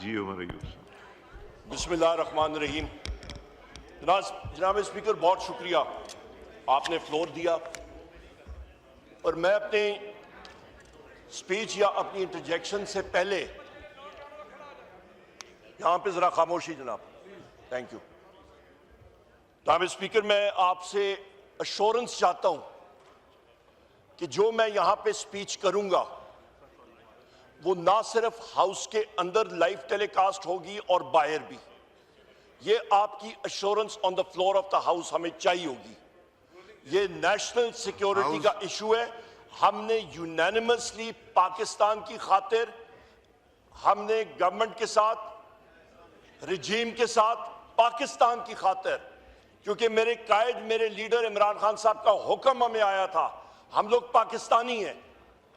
जी उमर अयूब साहब। बिस्मिल्लाहिर्रहमानिर्रहीम। जनाब स्पीकर, बहुत शुक्रिया, आपने फ्लोर दिया और मैं अपने स्पीच या अपनी इंटरजेक्शन से पहले यहां पे जरा खामोशी जनाब, थैंक यू। जनाब स्पीकर, मैं आपसे अश्योरेंस चाहता हूं कि जो मैं यहां पे स्पीच करूंगा वो ना सिर्फ हाउस के अंदर लाइव टेलीकास्ट होगी और बाहर भी। ये आपकी assurance on the floor of the house हमें चाहिए होगी। ये नेशनल सिक्योरिटी का इशू है। हमने यूनानिमसली पाकिस्तान की खातिर, हमने गवर्नमेंट के साथ, रिजीम के साथ, पाकिस्तान की खातिर, क्योंकि मेरे कायद, मेरे लीडर इमरान खान साहब का हुक्म हमें आया था, हम लोग पाकिस्तानी हैं,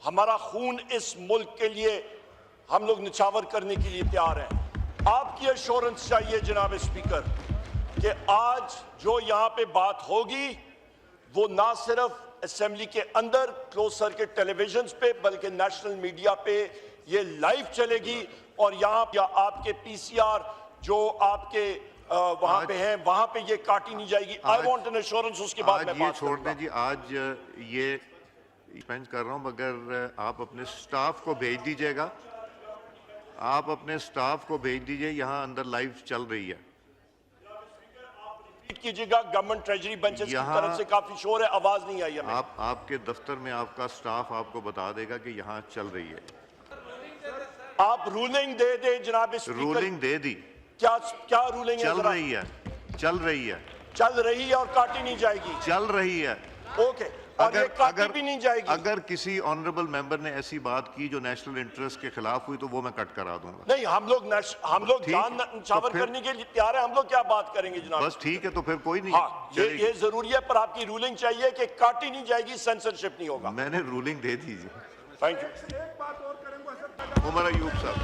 हमारा खून इस मुल्क के लिए हम लोग निछावर करने के लिए तैयार हैं। आपकी एश्योरेंस चाहिए जनाब स्पीकर कि आज जो यहाँ पे बात होगी वो ना सिर्फ असेंबली के अंदर क्लोज सर्किट टेलीविजन पे बल्कि नेशनल मीडिया पे ये लाइव चलेगी और यहाँ या आपके पीसीआर जो आपके वहां पे हैं वहां पे ये काटी नहीं जाएगी। I want an assurance. उसके बाद मैं बात छोड़ दें जी, आज ये डिपेंड कर रहा हूं, मगर आप अपने स्टाफ को भेज दीजिएगा, आप अपने स्टाफ को भेज दीजिए, यहाँ अंदर लाइव चल रही है। कीजिएगा, गवर्नमेंट ट्रेजरी बेंचेस की तरफ से काफी शोर है, आवाज नहीं आई है। आपके दफ्तर में आपका स्टाफ आपको बता देगा कि यहाँ चल रही है। आप रूलिंग दे दे जनाब स्पीकर। रूलिंग दे दी। क्या रूलिंग चल रही है, चल रही है, चल रही है और काटी नहीं जाएगी। चल रही है, ओके। और ये काटी भी नहीं जाएगी। अगर किसी ऑनरेबल मेंबर ने ऐसी बात की जो नेशनल इंटरेस्ट के खिलाफ हुई तो वो मैं कट करा दूंगा। नहीं, हम लोग जान निछावर करने के लिए तैयार हैं। हम लोग क्या बात करेंगे जनाब? बस ठीक है, तो फिर कोई नहीं। हाँ, ये जरूरी है, पर आपकी रूलिंग चाहिए कि काटी नहीं जाएगी, सेंसरशिप नहीं होगा। मैंने रूलिंग दे दीजिए। Thank you. एक बात और करेंगे उमर अयूब साहब।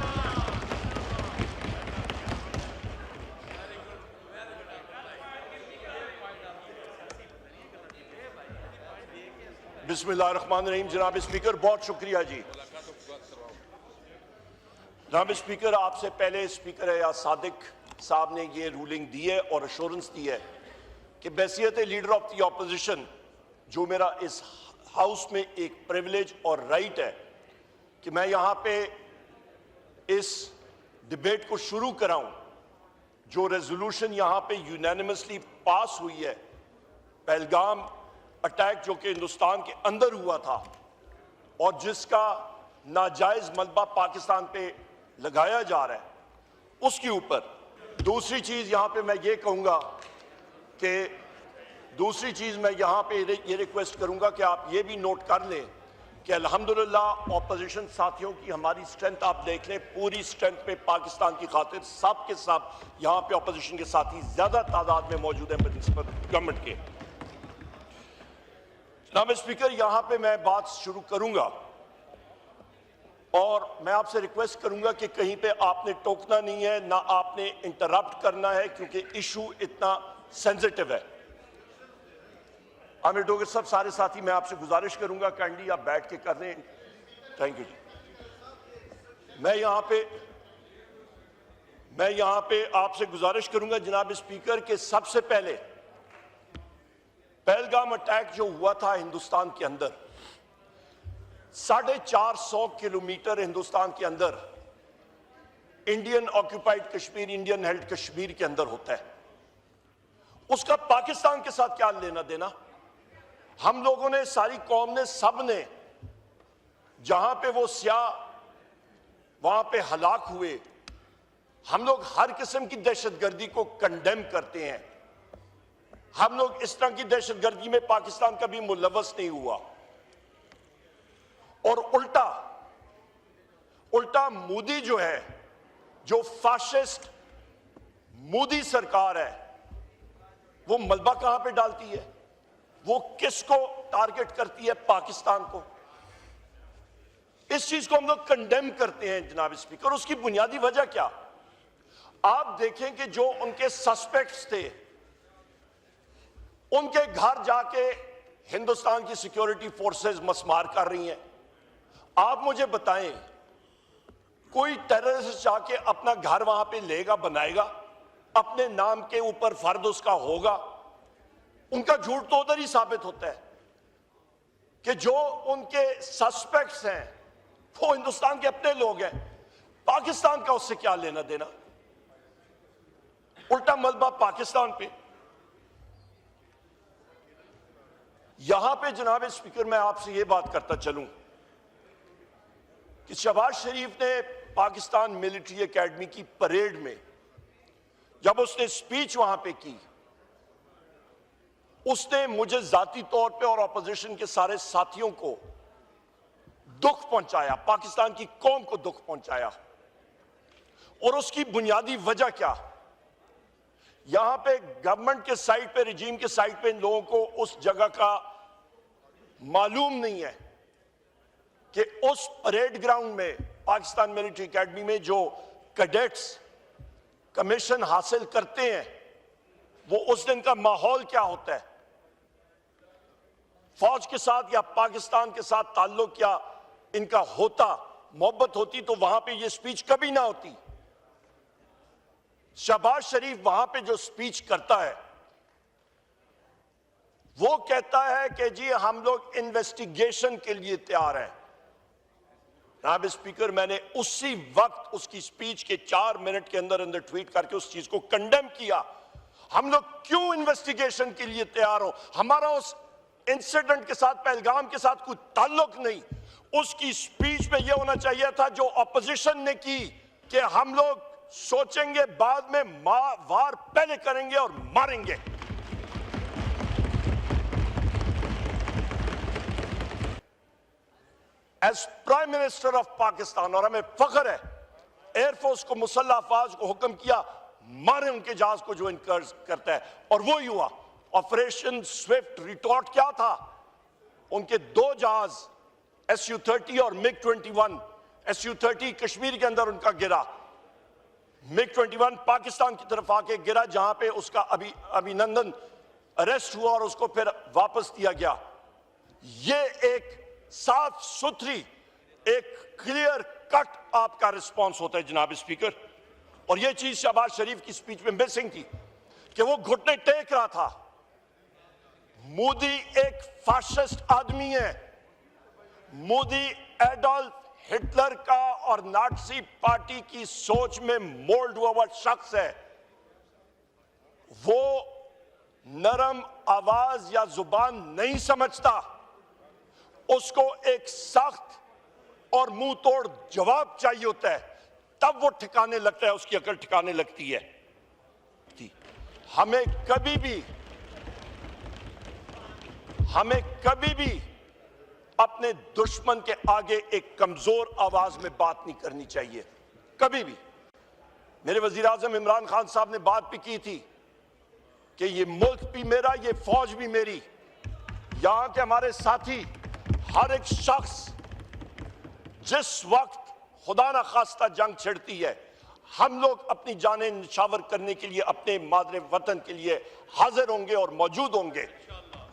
बिस्मिल्लाहिर्रहमानिर्रहीम। जनाब स्पीकर, बहुत शुक्रिया जी। जनाब स्पीकर, आपसे पहले स्पीकर है या सादिक साहब ने ये रूलिंग दी है और अश्योरेंस दी है कि बैसियत लीडर ऑफ द ऑपोजिशन, जो मेरा इस हाउस में एक प्रिविलेज और राइट है कि मैं यहाँ पे इस डिबेट को शुरू कराऊं। जो रेजोल्यूशन यहाँ पे यूनानिमसली पास हुई है, पहलगाम अटैक जो कि हिंदुस्तान के अंदर हुआ था और जिसका नाजायज मलबा पाकिस्तान पे लगाया जा रहा है, उसके ऊपर दूसरी चीज यहां पे मैं ये कहूंगा कि दूसरी चीज मैं यहां पे ये रिक्वेस्ट करूंगा कि आप ये भी नोट कर लें कि अल्हम्दुलिल्लाह ऑपोजिशन साथियों की हमारी स्ट्रेंथ आप देख लें, पूरी स्ट्रेंथ पे पाकिस्तान की खातिर सब के सब यहां पे ऑपोजिशन के साथी ज्यादा तादाद में मौजूद हैं बनिस्बत गवर्नमेंट के। जनाब स्पीकर, यहां पे मैं बात शुरू करूंगा और मैं आपसे रिक्वेस्ट करूंगा कि कहीं पे आपने टोकना नहीं है, ना आपने इंटरप्ट करना है, क्योंकि इशू इतना सेंसिटिव है। आमिर डोगर साहब, सारे साथी, मैं आपसे गुजारिश करूंगा काइंडली आप बैठ के कर लें। थैंक यू जी। मैं यहां पे आपसे गुजारिश करूंगा जनाब स्पीकर के सबसे पहले पहलगाम अटैक जो हुआ था हिंदुस्तान के अंदर, 450 किलोमीटर हिंदुस्तान के अंदर Indian occupied Kashmir, Indian held Kashmir के अंदर होता है। उसका पाकिस्तान के साथ क्या लेना देना? हम लोगों ने, सारी कौम ने, सब ने, जहां पे वो सियाह वहां पे हलाक हुए, हम लोग हर किस्म की दहशतगर्दी को कंडेम करते हैं। हम लोग इस तरह की दहशतगर्दी में पाकिस्तान कभी मुलव्वस नहीं हुआ। और उल्टा मोदी जो है, जो फाशिस्ट मोदी सरकार है, वो मलबा कहां पे डालती है? वो किसको टारगेट करती है? पाकिस्तान को। इस चीज को हम लोग कंडेम करते हैं जनाब स्पीकर। उसकी बुनियादी वजह क्या? आप देखें कि जो उनके सस्पेक्ट्स थे, उनके घर जाके हिंदुस्तान की सिक्योरिटी फोर्सेस मसमार कर रही हैं। आप मुझे बताएं, कोई टेररिस्ट जाके अपना घर वहां पे लेगा, बनाएगा, अपने नाम के ऊपर फर्द उसका होगा। उनका झूठ तो उधर ही साबित होता है कि जो उनके सस्पेक्ट्स हैं वो हिंदुस्तान के अपने लोग हैं, पाकिस्तान का उससे क्या लेना देना। उल्टा मलबा पाकिस्तान पे। यहां पे जनाब स्पीकर मैं आपसे यह बात करता चलूं कि शहबाज शरीफ ने पाकिस्तान मिलिट्री एकेडमी की परेड में जब उसने स्पीच वहां पे की, उसने मुझे जाती तौर पे और ऑपोजिशन के सारे साथियों को दुख पहुंचाया, पाकिस्तान की कौम को दुख पहुंचाया। और उसकी बुनियादी वजह क्या? यहां पे गवर्नमेंट के साइड पे, रिजीम के साइड पे इन लोगों को उस जगह का मालूम नहीं है कि उस परेड ग्राउंड में, पाकिस्तान मिलिट्री एकेडमी में जो कैडेट्स कमीशन हासिल करते हैं, वो उस दिन का माहौल क्या होता है। फौज के साथ या पाकिस्तान के साथ ताल्लुक या इनका होता, मोहब्बत होती तो वहां पे ये स्पीच कभी ना होती। शहबाज शरीफ वहां पे जो स्पीच करता है वो कहता है कि जी हम लोग इन्वेस्टिगेशन के लिए तैयार हैं। जनाब स्पीकर, मैंने उसी वक्त उसकी स्पीच के 4 मिनट के अंदर अंदर ट्वीट करके उस चीज को कंडेम किया। हम लोग क्यों इन्वेस्टिगेशन के लिए तैयार हो? हमारा उस इंसिडेंट के साथ, पहलगाम के साथ कोई ताल्लुक नहीं। उसकी स्पीच में यह होना चाहिए था जो ऑपोजिशन ने की कि हम लोग सोचेंगे बाद में, वार पहले करेंगे और मारेंगे। As prime minister of Pakistan, और हमें फख्र है, एयरफोर्स को, मुसल्लह अफवाज को हुक्म किया मारे उनके जहाज को जो इनकर्ज करता है, और वो ही हुआ। ऑपरेशन स्विफ्ट रिटॉर्ट क्या था? उनके 2 जहाज SU-30 और MiG-21, SU-30 कश्मीर के अंदर उनका गिरा, MiG-21 पाकिस्तान की तरफ आके गिरा, जहां पे उसका अभिनंदन अरेस्ट हुआ और उसको फिर वापस दिया गया। ये एक साफ सुथरी, एक क्लियर कट आपका रिस्पांस होता है जनाब स्पीकर। और यह चीज शहबाज शरीफ की स्पीच में मिसिंग थी कि वो घुटने टेक रहा था। मोदी एक फाशिस्ट आदमी है। मोदी एडोल्फ हिटलर का और नाटसी पार्टी की सोच में मोल्ड हुआ शख्स है। वो नरम आवाज या जुबान नहीं समझता, उसको एक सख्त और मुंह तोड़ जवाब चाहिए होता है, तब वो ठिकाने लगता है, उसकी अकल ठिकाने लगती है। हमें कभी भी अपने दुश्मन के आगे एक कमजोर आवाज में बात नहीं करनी चाहिए, कभी भी। मेरे वजीर आजम इमरान खान साहब ने बात भी की थी कि ये मुल्क भी मेरा, ये फौज भी मेरी। यहां के हमारे साथी, हर एक शख्स जिस वक्त खुदा ना खास्ता जंग छिड़ती है, हम लोग अपनी जानें निछावर करने के लिए अपने मादरे वतन के लिए हाजिर होंगे और मौजूद होंगे।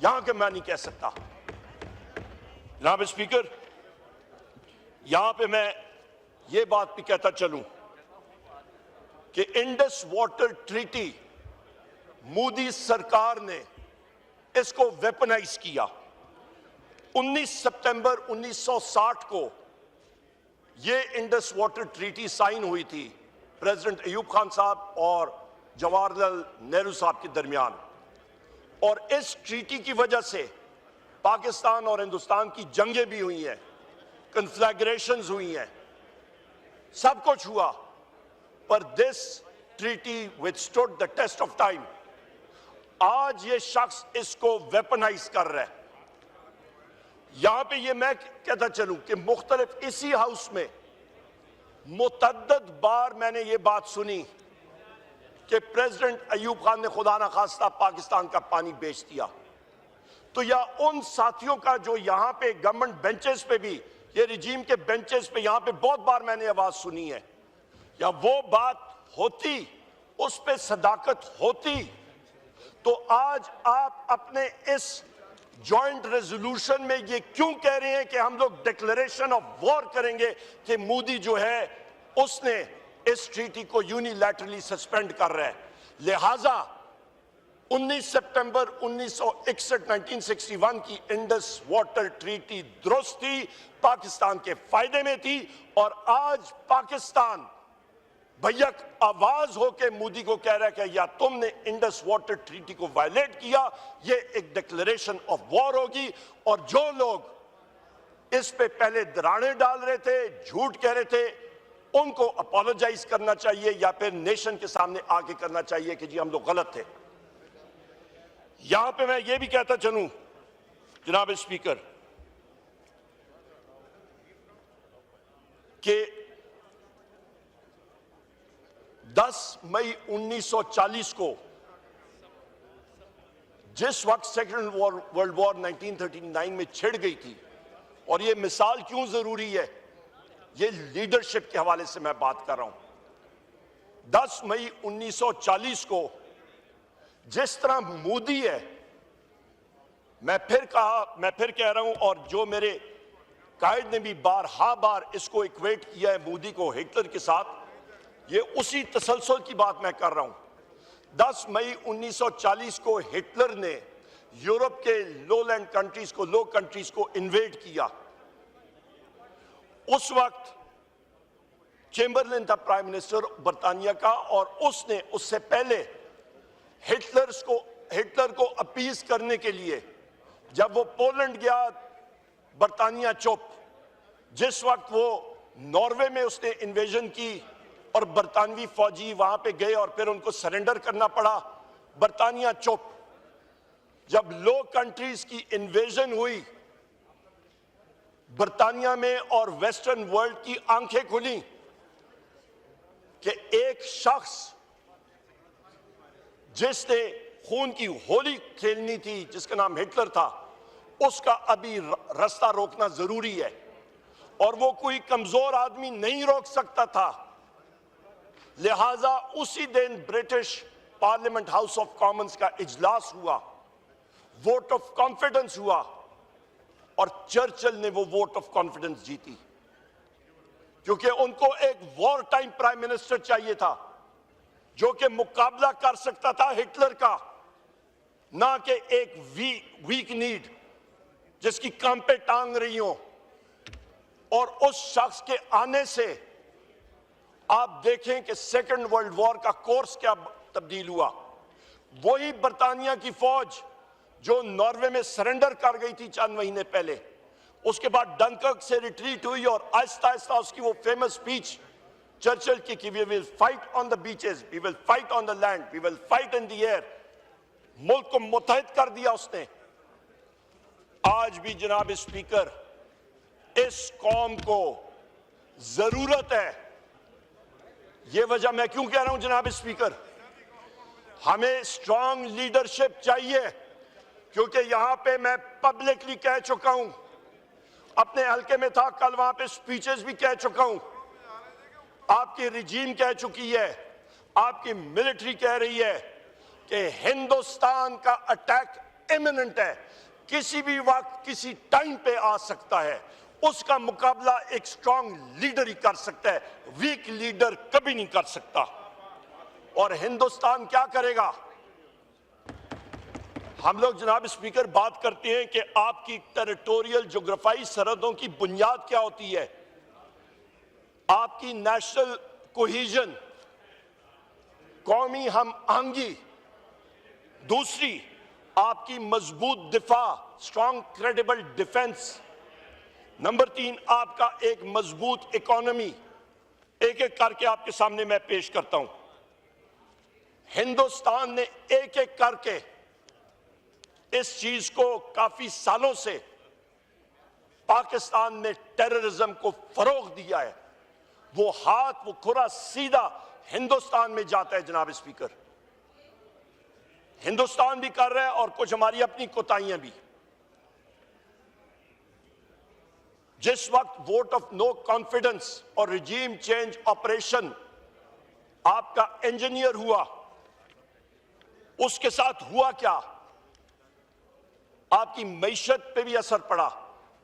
यहां के मैं नहीं कह सकता। जनाब स्पीकर, यहां पे मैं ये बात भी कहता चलूं कि इंडस वाटर ट्रीटी मोदी सरकार ने इसको वेपनाइज किया। 19 सितंबर 1960 को ये इंडस वाटर ट्रीटी साइन हुई थी प्रेसिडेंट अयूब खान साहब और जवाहरलाल नेहरू साहब के दरमियान। और इस ट्रीटी की वजह से पाकिस्तान और हिंदुस्तान की जंगें भी हुई हैं, कन्फ्लैग्रेशंस हुई हैं, सब कुछ हुआ, पर this treaty withstood the test of time. आज ये शख्स इसको वेपनाइज कर रहा है। यहां पे ये मैं कहता चलूं कि मुख्तलिफ इसी हाउस में मुतअद्दिद बार मैंने ये बात सुनी कि प्रेसिडेंट अयूब खान ने खुदा ना खास्ता पाकिस्तान का पानी बेच दिया। तो या उन साथियों का जो यहां पे गवर्नमेंट बेंचेस पे भी, ये रिजीम के बेंचेस पे यहां पे बहुत बार मैंने आवाज सुनी है, या वो बात होती, उस पे सदाकत होती, तो आज आप अपने इस जॉइंट रेजोल्यूशन में ये क्यों कह रहे हैं कि हम लोग डिक्लेरेशन ऑफ वॉर करेंगे कि मोदी जो है उसने इस ट्रीटी को यूनिलैटरली सस्पेंड कर रहा है। लिहाजा 19 सितंबर 1961 1961 की इंडस वाटर ट्रीटी दुरुस्त थी, पाकिस्तान के फायदे में थी। और आज पाकिस्तान भैया आवाज होके मोदी को कह रहा है कि या तुमने इंडस वाटर ट्रीटी को वायलेट किया, ये एक डिक्लेरेशन ऑफ वॉर होगी। और जो लोग इस पे पहले दराड़ें डाल रहे थे, झूठ कह रहे थे, उनको अपोलोजाइज करना चाहिए या फिर नेशन के सामने आके करना चाहिए कि जी हम लोग गलत थे। यहां पे मैं ये भी कहता चलूं जनाब स्पीकर कि 10 मई 1940 को जिस वक्त सेकेंड वर्ल्ड वॉर 1939 में छिड़ गई थी, और ये मिसाल क्यों जरूरी है, ये लीडरशिप के हवाले से मैं बात कर रहा हूं। 10 मई 1940 को जिस तरह मोदी है, मैं फिर कह रहा हूं, और जो मेरे कायद ने भी बार इसको इक्वेट किया है मोदी को हिटलर के साथ, ये उसी तसलसल की बात मैं कर रहा हूं। 10 मई 1940 को हिटलर ने यूरोप के लोलैंड कंट्रीज को, लो कंट्रीज को इन्वेड किया। उस वक्त चेंबरलिन था प्राइम मिनिस्टर बरतानिया का, और उसने उससे पहले हिटलर को अपीज करने के लिए जब वो पोलैंड गया, बरतानिया चुप। जिस वक्त वो नॉर्वे में उसने इन्वेजन की और बरतानवी फौजी वहां पे गए और फिर उनको सरेंडर करना पड़ा, बरतानिया चुप। जब लो कंट्रीज की इन्वेजन हुई बरतानिया में और वेस्टर्न वर्ल्ड की आंखें खुली कि एक शख्स जिसने खून की होली खेलनी थी, जिसका नाम हिटलर था, उसका अभी रास्ता रोकना जरूरी है। और वो कोई कमजोर आदमी नहीं रोक सकता था। लिहाजा उसी दिन British parliament house of Commons का इजलास हुआ, वोट ऑफ कॉन्फिडेंस हुआ, और चर्चिल ने वो वोट ऑफ कॉन्फिडेंस जीती, क्योंकि उनको एक वॉर टाइम प्राइम मिनिस्टर चाहिए था जो कि मुकाबला कर सकता था हिटलर का, ना कि एक वीक नीड जिसकी काम पे टांग रही हो। और उस शख्स के आने से आप देखें कि सेकेंड वर्ल्ड वॉर का कोर्स क्या तब्दील हुआ। वही बरतानिया की फौज जो नॉर्वे में सरेंडर कर गई थी चंद महीने पहले, उसके बाद डंकर्क से रिट्रीट हुई और आहिस्ता आहिस्ता उसकी वो फेमस स्पीच चर्चिल की कि we will fight on the beaches, we will fight on the land, we will fight in the air, मुल्क को मुत्तहिद कर दिया उसने। आज भी जनाब स्पीकर इस कौम को जरूरत है, ये वजह मैं क्यों कह रहा हूं जनाब स्पीकर, हमें स्ट्रांग लीडरशिप चाहिए, क्योंकि यहां पे मैं पब्लिकली कह चुका हूं, अपने हलके में था कल, वहां पे स्पीचेस भी कह चुका हूं, आपकी रिजीम कह चुकी है, आपकी मिलिट्री कह रही है कि हिंदुस्तान का अटैक इमिनेंट है, किसी भी वक्त किसी टाइम पे आ सकता है। उसका मुकाबला एक स्ट्रांग लीडर ही कर सकता है, वीक लीडर कभी नहीं कर सकता। और हिंदुस्तान क्या करेगा? हम लोग जनाब स्पीकर बात करते हैं कि आपकी टेरिटोरियल जोग्राफाई सरहदों की बुनियाद क्या होती है, आपकी नेशनल कोहेजन, कौमी हम आहंगी, दूसरी आपकी मजबूत दिफा, स्ट्रांग क्रेडिबल डिफेंस, नंबर 3 आपका एक मजबूत इकोनॉमी। एक एक करके आपके सामने मैं पेश करता हूं। हिंदुस्तान ने एक एक करके इस चीज को काफी सालों से पाकिस्तान में टेररिज्म को फरोग दिया है, वो हाथ वो खुरा सीधा हिंदुस्तान में जाता है जनाब स्पीकर। हिंदुस्तान भी कर रहा है और कुछ हमारी अपनी कोताहियां भी। जिस वक्त वोट ऑफ नो कॉन्फिडेंस और रिजीम चेंज ऑपरेशन आपका इंजीनियर हुआ, उसके साथ हुआ क्या? आपकी मईशत पे भी असर पड़ा,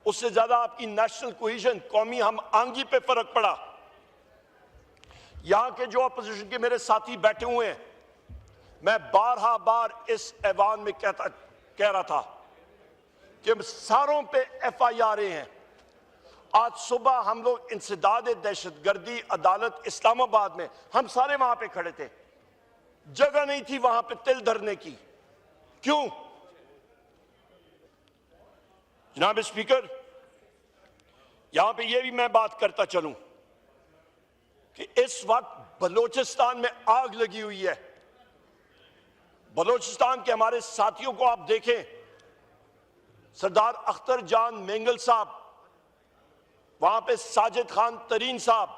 उससे ज्यादा आपकी नेशनल कोहेजन, कौमी हम आंगी पे फर्क पड़ा। यहां के जो अपोजिशन के मेरे साथी बैठे हुए हैं, मैं बार इस ऐवान में कह रहा था कि सारों पे FIR हैं। आज सुबह हम लोग इंसदाद दहशतगर्दी अदालत इस्लामाबाद में, हम सारे वहां पे खड़े थे, जगह नहीं थी वहां पे तिल धरने की। क्यों? जनाब स्पीकर, यहां पे ये भी मैं बात करता चलूं कि इस वक्त बलोचिस्तान में आग लगी हुई है। बलोचिस्तान के हमारे साथियों को आप देखें, सरदार अख्तर जान मेंगल साहब, वहां पे साजिद खान तरीन साहब,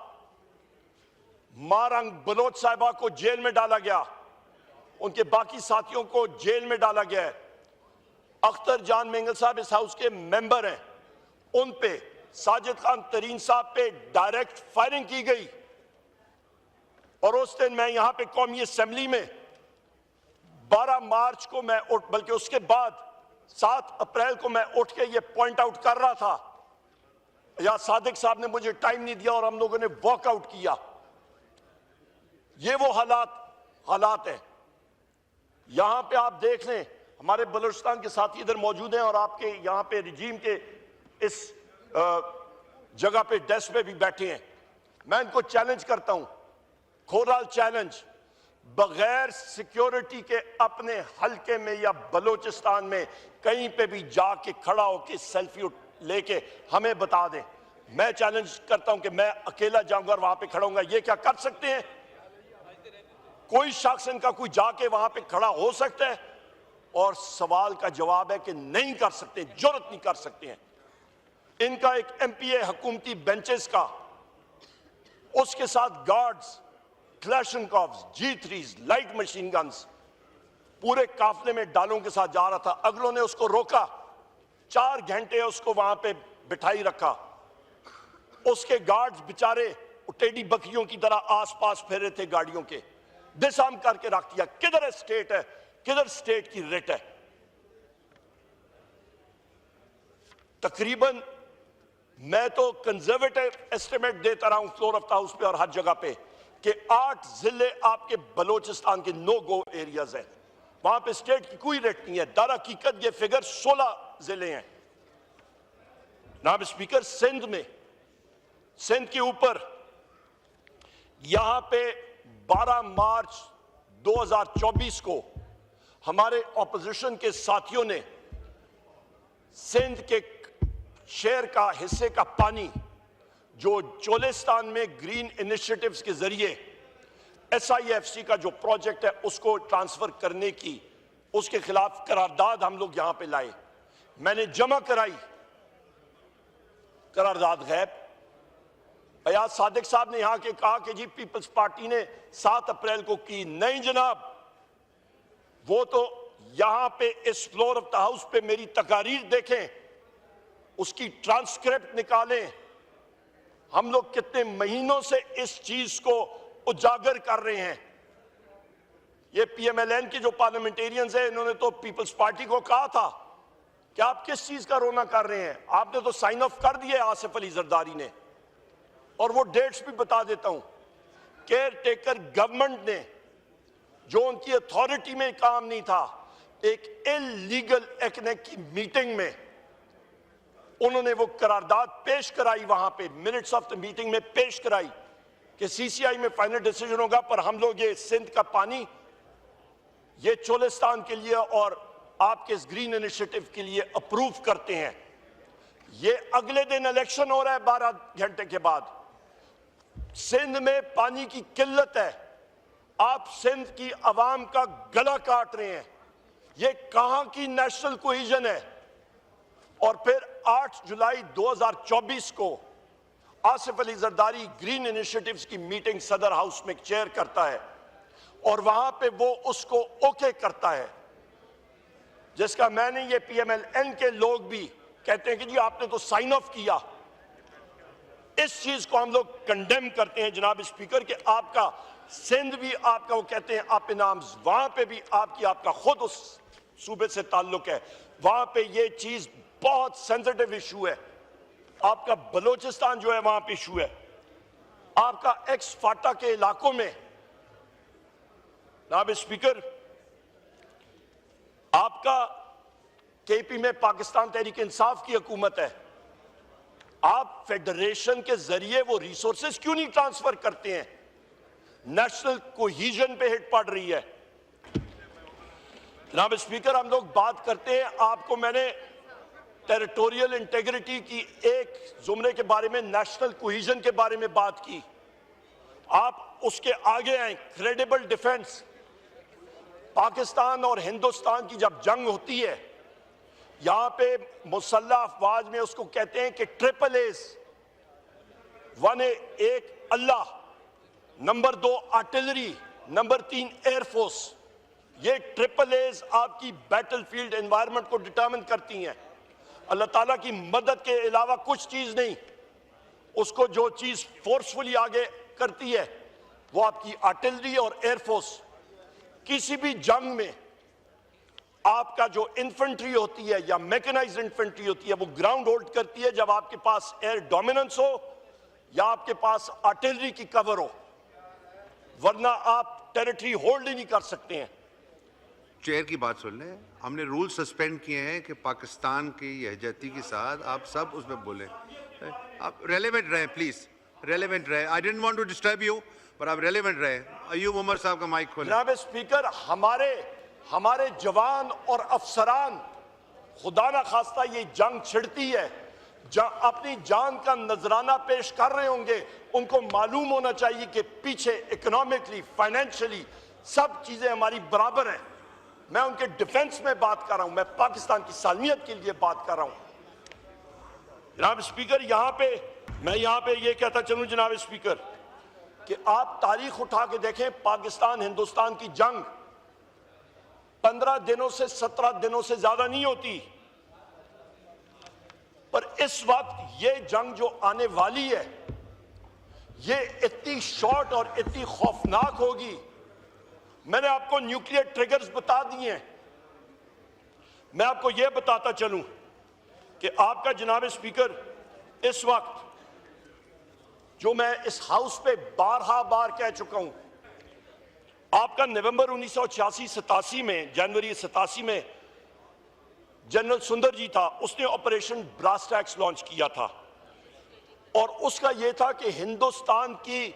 मारंग बलोच साहिबा को जेल में डाला गया, उनके बाकी साथियों को जेल में डाला गया है। अख्तर जान मेंगल साहब इस हाउस के मेंबर हैं, उन पे साजिद खान तरीन साहब पे डायरेक्ट फायरिंग की गई। और उस दिन मैं यहां पे कौमी असेंबली में 12 मार्च को मैं बल्कि उसके बाद 7 अप्रैल को मैं उठ के ये पॉइंट आउट कर रहा था, या सादिक साहब ने मुझे टाइम नहीं दिया और हम लोगों ने वॉकआउट किया। ये वो हालात है। यहां पे आप देख लें, हमारे बलूचिस्तान के साथी इधर मौजूद हैं और आपके यहां पे रिजीम के इस जगह पे डेस्क पे भी बैठे हैं। मैं इनको चैलेंज करता हूं, खोराल चैलेंज, बगैर सिक्योरिटी के अपने हल्के में या बलूचिस्तान में कहीं पे भी जाके खड़ा होके सेल्फी लेके हमें बता दें। मैं चैलेंज करता हूं कि मैं अकेला जाऊंगा और वहां पे खड़ा होऊंगा। ये क्या कर सकते हैं? कोई शख्स इनका कोई जाके वहां पे खड़ा हो सकता है? और सवाल का जवाब है कि नहीं कर सकते, जुर्रत नहीं कर सकते हैं। इनका एक MPA हुकूमती बेंचेस का, उसके साथ guards, Kalashnikovs, G3s, light machine guns पूरे काफले में डालों के साथ जा रहा था। अगलों ने उसको रोका, 4 घंटे उसको वहां पे बिठाई रखा। उसके गार्ड्स बेचारे टेढ़ी बकरियों की तरह आसपास फिर रहे थे गाड़ियों के, डिसआर्म करके रख दिया। किधर स्टेट है, किधर स्टेट की रिट है? तकरीबन मैं तो कंजर्वेटिव एस्टिमेट देता रहा हूं फ्लोर ऑफ द हाउस पे और हर जगह पे कि 8 जिले आपके बलोचिस्तान के नो गो एरियाज हैं, वहां पे स्टेट की कोई रेट नहीं है। दर हकीकत ये फिगर 16 जिले हैं। जनाब स्पीकर, सिंध के ऊपर यहां पे 12 मार्च 2024 को हमारे ऑपोजिशन के साथियों ने सिंध के शेर का हिस्से का पानी जो चोलिस्तान में ग्रीन इनिशिएटिव्स के जरिए SIFC का जो प्रोजेक्ट है उसको ट्रांसफर करने की, उसके खिलाफ करारदाद हम लोग यहां पे लाए। मैंने जमा कराई करारदाद गैब। अयाज सादिक साहब ने यहां के कहा कि जी पीपल्स पार्टी ने 7 अप्रैल को की। नहीं जनाब, वो तो यहां पे इस फ्लोर ऑफ द हाउस पे मेरी तकारीर देखें, उसकी ट्रांसक्रिप्ट निकालें। हम लोग कितने महीनों से इस चीज को उजागर कर रहे हैं। ये PMLN के जो पार्लियामेंटेरियंस हैं, इन्होंने तो पीपल्स पार्टी को कहा था कि आप किस चीज का रोना कर रहे हैं, आपने तो साइन ऑफ कर दिया आसिफ अली जरदारी ने। और वो डेट्स भी बता देता हूं, केयर टेकर गवर्नमेंट ने, जो उनकी अथॉरिटी में काम नहीं था, एक इलीगल एक्ट की मीटिंग में उन्होंने वो करारदाद पेश कराई, वहां पे मिनट्स ऑफ द मीटिंग में पेश कराई कि CCI में फाइनल डिसीजन होगा, पर हम लोग ये सिंध का पानी ये चोलिस्तान के लिए और आपके इस ग्रीन इनिशिएटिव के लिए अप्रूव करते हैं। ये अगले दिन इलेक्शन हो रहा है 12 घंटे के बाद। सिंध में पानी की किल्लत है, आप सिंध की आवाम का गला काट रहे हैं। ये कहां की नेशनल कोहेजन है? और फिर 8 जुलाई 2024 को आसिफ अली जरदारी ग्रीन इनिशिएटिव्स की मीटिंग सदर हाउस में चेयर करता है और वहां पे वो उसको ओके करता है, जिसका मैंने ये PMLN के लोग भी कहते हैं कि जी आपने तो साइन ऑफ किया। इस चीज को हम लोग कंडेम करते हैं जनाब स्पीकर कि आपका सिंध भी आपका, वो कहते हैं आप इनाम्स, वहां पे भी आपका खुद उस सूबे से ताल्लुक है, वहां पे ये चीज बहुत सेंसिटिव इशू है। आपका बलोचिस्तान जो है वहां पे इशू है। आपका एक्स फाटा के इलाकों में, जनाब स्पीकर, आपका केपी में पाकिस्तान तहरीक इंसाफ की हुकूमत है, आप फेडरेशन के जरिए वो रिसोर्सेज क्यों नहीं ट्रांसफर करते हैं? नेशनल कोहीजन पे हिट पड़ रही है। जनाब स्पीकर, हम लोग बात करते हैं, आपको मैंने टेरिटोरियल इंटेग्रिटी की एक जुमरे के बारे में, नेशनल कोहीजन के बारे में बात की, आप उसके आगे आए। क्रेडिबल डिफेंस, पाकिस्तान और हिंदुस्तान की जब जंग होती है, यहां पे मुसल्लह अफवाज में उसको कहते हैं कि ट्रिपल एस, वन ए, एक अल्लाह, नंबर 2 आर्टिलरी, नंबर 3 एयरफोर्स। ये ट्रिपल एस आपकी बैटलफील्ड एनवायरनमेंट को डिटरमिन करती हैं। अल्लाह ताला की मदद के अलावा कुछ चीज नहीं, उसको जो चीज फोर्सफुली आगे करती है वो आपकी आर्टिलरी और एयरफोर्स। किसी भी जंग में आपका जो इन्फेंट्री होती है या मैकेनाइज्ड इन्फेंट्री होती है, वो ग्राउंड होल्ड करती है जब आपके पास एयर डोमिनेंस हो या आपके पास आर्टिलरी की कवर हो, वरना आप टेरिटरी होल्ड ही नहीं कर सकते हैं। चेयर की बात सुन लें, हमने रूल सस्पेंड किए हैं कि पाकिस्तान की यहजती के साथ आप सब उसमें बोलें। आप रेलेवेंट रहें प्लीज, रेलेवेंट रहें। I didn't want to disturb you, पर आप रेलेवेंट रहें। अयूब उमर साहब का माइक खोलें। जनाब स्पीकर, हमारे जवान और अफसरान खुदा ना खास्ता ये जंग छिड़ती है, अपनी जान का नजराना पेश कर रहे होंगे, उनको मालूम होना चाहिए कि पीछे इकोनॉमिकली, फाइनेंशियली सब चीजें हमारी बराबर हैं। मैं उनके डिफेंस में बात कर रहा हूं, मैं पाकिस्तान की सालमियत के लिए बात कर रहा हूं। जनाब स्पीकर, मैं यहां पे ये कहता चलूं जनाब स्पीकर कि आप तारीख उठा के देखें, पाकिस्तान हिंदुस्तान की जंग 15 दिनों से 17 दिनों से ज्यादा नहीं होती, पर इस वक्त ये जंग जो आने वाली है ये इतनी शॉर्ट और इतनी खौफनाक होगी। मैंने आपको न्यूक्लियर ट्रिगर्स बता दिए हैं। मैं आपको यह बताता चलूं कि आपका जनाब स्पीकर इस वक्त, जो मैं इस हाउस पे बारहा बार कह चुका हूं, आपका नवंबर 1986-87 में, जनवरी 87 में जनरल सुंदर जी था, उसने ऑपरेशन ब्रास टैक्स लॉन्च किया था और उसका यह था कि हिंदुस्तान की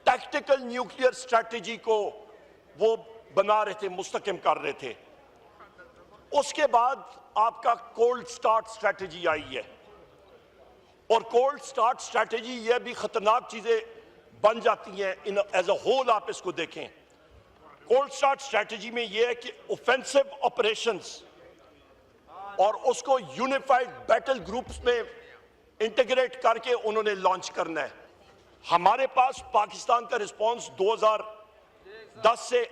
टैक्टिकल न्यूक्लियर स्ट्रैटेजी को वो बना रहे थे, मुस्तकिम कर रहे थे। उसके बाद आपका कोल्ड स्टार्ट स्ट्रैटेजी आई है और कोल्ड स्टार्ट स्ट्रैटेजी यह भी खतरनाक चीजें बन जाती हैं इन एज अ होल। आप इसको देखें, कोल्ड स्टार्ट स्ट्रैटेजी में यह है कि ऑफेंसिव ऑपरेशंस और उसको यूनिफाइड बैटल ग्रुप्स में इंटीग्रेट करके उन्होंने लॉन्च करना है। हमारे पास पाकिस्तान का रिस्पांस 2010 से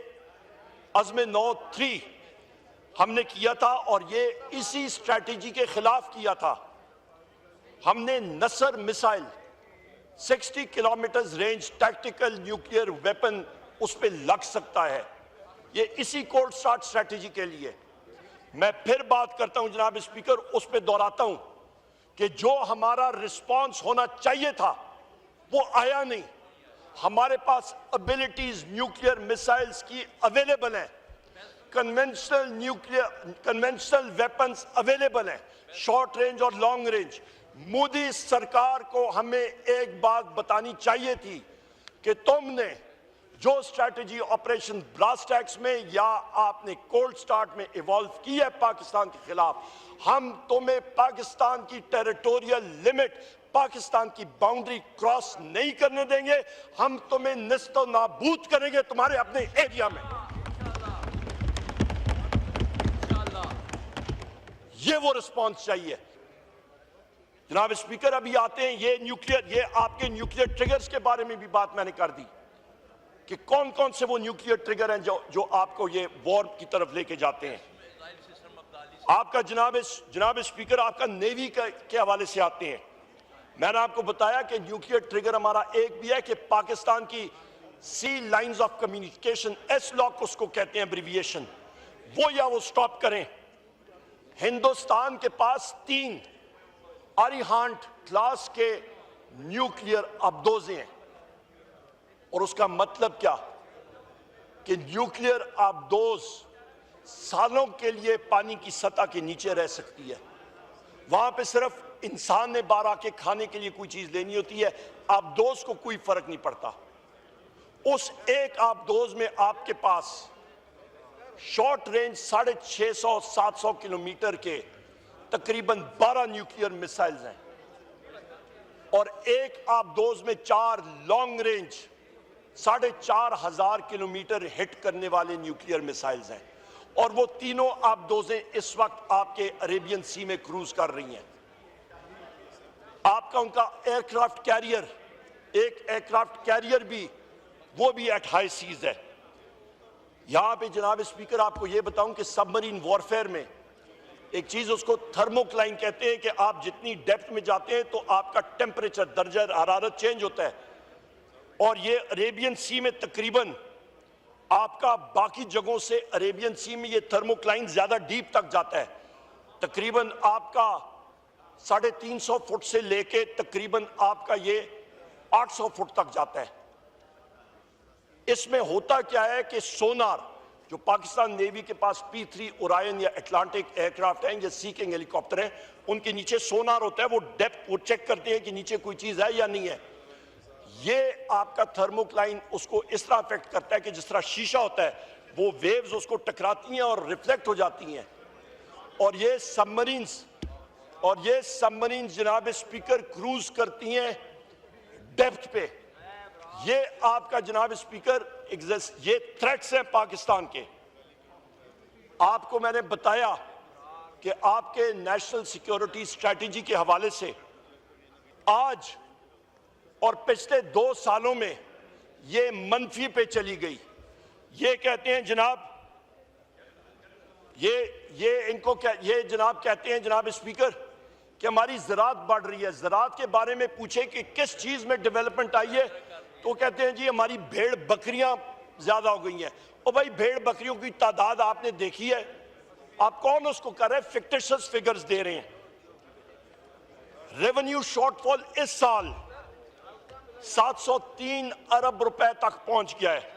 अज़्म नौ 3 हमने किया था और ये इसी स्ट्रैटेजी के खिलाफ किया था। हमने Nasr missile 60 kilometre range tactical nuclear weapon उस पर लग सकता है, ये इसी कोल्ड स्टार्ट स्ट्रैटेजी के लिए। मैं फिर बात करता हूं जनाब स्पीकर, उस पर दोहराता हूं कि जो हमारा रिस्पांस होना चाहिए था वो आया नहीं। हमारे पास एबिलिटीज न्यूक्लियर मिसाइल्स की अवेलेबल हैं, कन्वेंशनल वेपन्स अवेलेबल हैं, शॉर्ट रेंज और लॉन्ग रेंज। मोदी सरकार को हमें एक बात बतानी चाहिए थी कि तुमने जो स्ट्रैटेजी ऑपरेशन ब्रास टैक्स में या आपने कोल्ड स्टार्ट में इवॉल्व की है पाकिस्तान के खिलाफ, हम तुम्हें पाकिस्तान की टेरिटोरियल लिमिट, पाकिस्तान की बाउंड्री क्रॉस नहीं करने देंगे। हम तुम्हें निस्तो नाबूद करेंगे तुम्हारे अपने एरिया में। ये वो रिस्पॉन्स चाहिए जनाब स्पीकर। अभी आते हैं ये आपके न्यूक्लियर ट्रिगर्स के बारे में भी बात मैंने कर दी कि कौन कौन से वो न्यूक्लियर ट्रिगर हैं जो आपको ये वॉर की तरफ लेके जाते हैं। आपका जनाब स्पीकर, आपका नेवी के हवाले से आते हैं। मैंने आपको बताया कि न्यूक्लियर ट्रिगर हमारा एक भी है कि पाकिस्तान की सी लाइंस ऑफ कम्युनिकेशन, एसलॉक उसको कहते हैं एब्रिविएशन, वो या वो स्टॉप करें। हिंदुस्तान के पास 3 अरिहांट क्लास के न्यूक्लियर अब्दोजे हैं और उसका मतलब क्या कि न्यूक्लियर आबदोज सालों के लिए पानी की सतह के नीचे रह सकती है। वहां पे सिर्फ इंसान ने बाहर आके खाने के लिए कोई चीज लेनी होती है, आबदोज को कोई फर्क नहीं पड़ता। उस एक आबदोज में आपके पास शॉर्ट रेंज 650-700 किलोमीटर के तकरीबन 12 न्यूक्लियर मिसाइल्स हैं और एक आबदोज में 4 लॉन्ग रेंज 4,500 किलोमीटर हिट करने वाले न्यूक्लियर मिसाइल्स हैं और वो तीनों आबदोजें इस वक्त आपके अरेबियन सी में क्रूज कर रही हैं। आपका उनका एयरक्राफ्ट कैरियर, एक एयरक्राफ्ट कैरियर भी वो भी एट हाई सीज है। यहां पे जनाब स्पीकर आपको ये बताऊं कि सबमरीन वॉरफेयर में एक चीज उसको थर्मोक्लाइन कहते हैं कि आप जितनी डेप्थ में जाते हैं तो आपका टेम्परेचर, दर्जा हरारत चेंज होता है और ये अरेबियन सी में तकरीबन आपका बाकी जगहों से अरेबियन सी में ये थर्मोक्लाइन ज्यादा डीप तक जाता है। तकरीबन आपका 350 फुट से लेके तकरीबन आपका ये 800 फुट तक जाता है। इसमें होता क्या है कि सोनार, जो पाकिस्तान नेवी के पास P3 ओरायन या अटलांटिक एयरक्राफ्ट हैं या सी किंग हेलीकॉप्टर हैं, उनके नीचे सोनार होता है, वो डेप्थ वो चेक करते हैं कि नीचे कोई चीज है या नहीं है। ये आपका थर्मोक्लाइन उसको इस तरह अफेक्ट करता है कि जिस तरह शीशा होता है वो वेव्स उसको टकराती हैं और रिफ्लेक्ट हो जाती हैं। और ये सबमरीन्स जनाब स्पीकर क्रूज करती हैं डेप्थ पे। ये आपका जनाब स्पीकर ये थ्रेट्स हैं पाकिस्तान के। आपको मैंने बताया कि आपके नेशनल सिक्योरिटी स्ट्रेटेजी के हवाले से आज और पिछले 2 सालों में ये मनफी पे चली गई। ये कहते हैं जनाब, ये जनाब कहते हैं जनाब स्पीकर कि हमारी ज़राअत बढ़ रही है। ज़राअत के बारे में पूछे कि किस चीज में डेवलपमेंट आई है तो कहते हैं जी हमारी भेड़ बकरियां ज्यादा हो गई हैं। और भाई भेड़ बकरियों की तादाद आपने देखी है? आप कौन उसको कर रहे हैं? फिक्टिशियस फिगर्स दे रहे हैं। रेवेन्यू शॉर्टफॉल इस साल 703 अरब रुपए तक पहुंच गया है।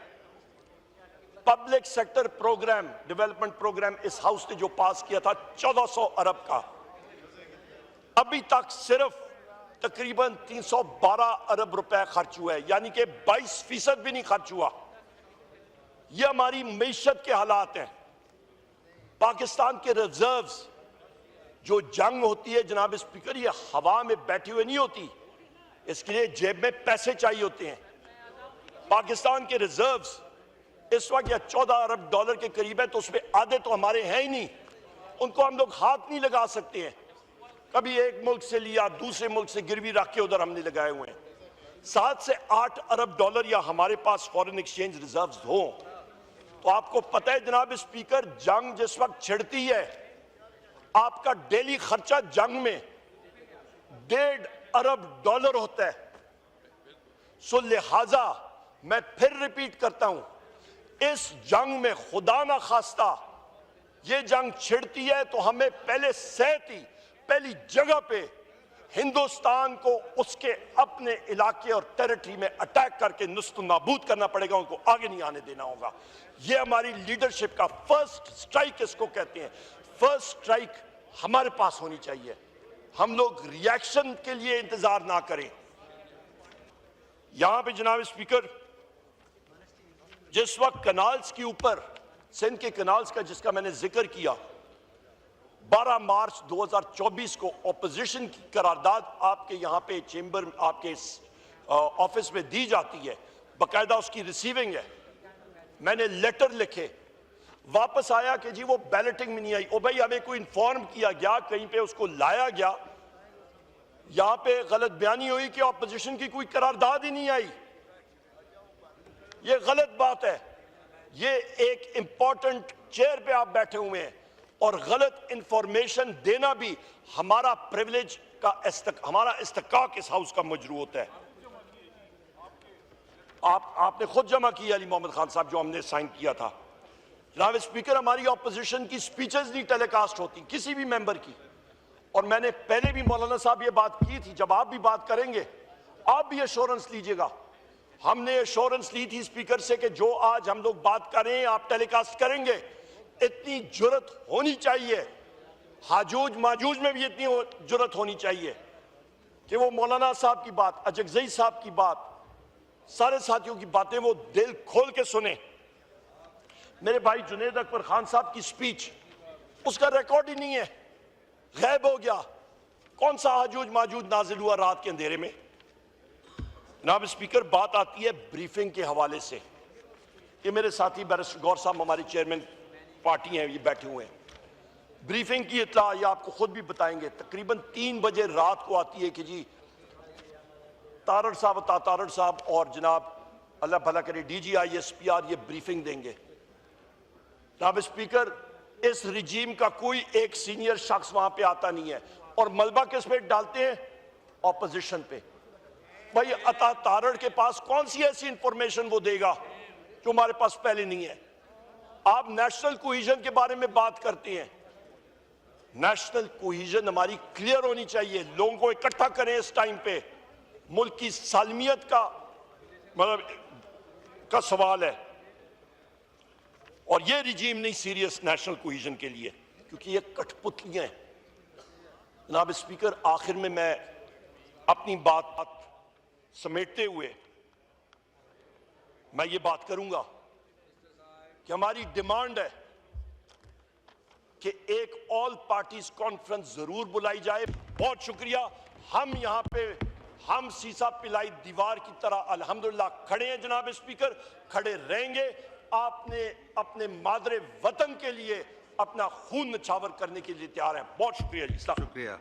Public sector program, development program इस हाउस ने जो पास किया था 1400 अरब का, अभी तक सिर्फ तकरीबन 312 अरब रुपए खर्च हुआ है, यानी कि 22% भी नहीं खर्च हुआ। यह हमारी मईशत के हालात हैं। पाकिस्तान के रिजर्व्स, जो जंग होती है जनाब स्पीकर, ये हवा में बैठी हुई नहीं होती, इसके लिए जेब में पैसे चाहिए होते हैं। पाकिस्तान के रिजर्व्स इस वक्त या 14 अरब डॉलर के करीब है, तो उसमें आधे तो हमारे हैं ही नहीं, उनको हम लोग हाथ नहीं लगा सकते हैं। कभी एक मुल्क से लिया, दूसरे मुल्क से गिरवी रख के उधर हमने लगाए हुए हैं। 7 से 8 अरब डॉलर या हमारे पास फॉरेन एक्सचेंज रिजर्व्स हो तो आपको पता है जनाब स्पीकर, जंग जिस वक्त छिड़ती है आपका डेली खर्चा जंग में 1.5 अरब डॉलर होता है। सो लिहाजा मैं फिर रिपीट करता हूं, इस जंग में खुदा ना खास्ता ये जंग छिड़ती है तो हमें पहली जगह पे हिंदुस्तान को उसके अपने इलाके और टेरिटरी में अटैक करके नुस्त नाबूद करना पड़ेगा, उनको आगे नहीं आने देना होगा। ये हमारी लीडरशिप का फर्स्ट स्ट्राइक इसको कहते हैं। फर्स्ट स्ट्राइक हमारे पास होनी चाहिए। हम लोग रिएक्शन के लिए इंतजार ना करें। यहां पे जनाब स्पीकर, जिस वक्त कनाल्स के ऊपर, सिंध के कनाल्स का जिसका मैंने जिक्र किया, 12 मार्च 2024 को ऑपोजिशन की करारदाद आपके यहाँ पे चेंबर, आपके ऑफिस में दी जाती है, बाकायदा उसकी रिसीविंग है। मैंने लेटर लिखे, वापस आया कि जी वो बैलेटिंग में नहीं आई। ओ भाई, हमें कोई इन्फॉर्म किया गया, कहीं पे उसको लाया गया, यहाँ पे गलत बयानी हुई कि ऑपोजिशन की कोई करारदाद ही नहीं आई। ये गलत बात है। ये एक इंपॉर्टेंट चेयर पे आप बैठे हुए हैं और गलत इंफॉर्मेशन देना भी हमारा प्रिविलेज का, हमारा इस्तिकाक इस हाउस का मजरू होता है। आपने खुद जमा किया अली मोहम्मद खान साहब, जो हमने साइन किया था। जनाब स्पीकर, हमारी ऑपोजिशन की स्पीचेस नहीं टेलीकास्ट होती किसी भी मेंबर की, और मैंने पहले भी मौलाना साहब ये बात की थी। जब आप भी बात करेंगे आप भी एश्योरेंस लीजिएगा, हमने एश्योरेंस ली थी स्पीकर से कि जो आज हम लोग बात कर रहे हैं आप टेलीकास्ट करेंगे। इतनी जुर्रत होनी चाहिए, हाजूज माजूज में भी इतनी जुर्रत होनी चाहिए कि वो मौलाना साहब की बात, अजगज़ई साहब की बात, सारे साथियों की बातें वो दिल खोल के सुने। मेरे भाई जुनेद अकबर खान साहब की स्पीच, उसका रिकॉर्ड ही नहीं है, गायब हो गया। कौन सा हाजूज माजूज नाजिल हुआ रात के अंधेरे में? जनाब स्पीकर, बात आती है ब्रीफिंग के हवाले से। ये मेरे साथी बैरिस्टर गौर साहब हमारे चेयरमैन पार्टी हैं, ये बैठे हुए हैं। ब्रीफिंग की इत्तला ये आपको खुद भी बताएंगे, तकरीबन 3 बजे रात को आती है कि जी तारड़ साहब और जनाब अल्लाह भला करे DGI SPR ये ब्रीफिंग देंगे। जनाब स्पीकर, इस रिजीम का कोई एक सीनियर शख्स वहां पे आता नहीं है और मलबा किस पे डालते हैं? ऑपोजिशन पे। भाई अता तारड़ के पास कौन सी ऐसी इंफॉर्मेशन वो देगा जो हमारे पास पहले नहीं है? आप नेशनल कोहिजन के बारे में बात करते हैं, नेशनल कोहिजन हमारी क्लियर होनी चाहिए। लोगों को इकट्ठा करें इस टाइम पे, मुल्क की सालमियत का मतलब का सवाल है। और ये रिजीम नहीं सीरियस नेशनल कोहिजन के लिए, क्योंकि ये कठपुतलियां हैं। जनाब स्पीकर, आखिर में मैं अपनी बात समेटते हुए मैं ये बात करूंगा कि हमारी डिमांड है कि एक ऑल पार्टीज कॉन्फ्रेंस जरूर बुलाई जाए। बहुत शुक्रिया। हम यहां पे हम सीसा पिलाई दीवार की तरह अल्हम्दुलिल्लाह खड़े हैं जनाब स्पीकर, खड़े रहेंगे। आपने अपने मादरे वतन के लिए अपना खून नछावर करने के लिए तैयार हैं। बहुत शुक्रिया जी। शुक्रिया।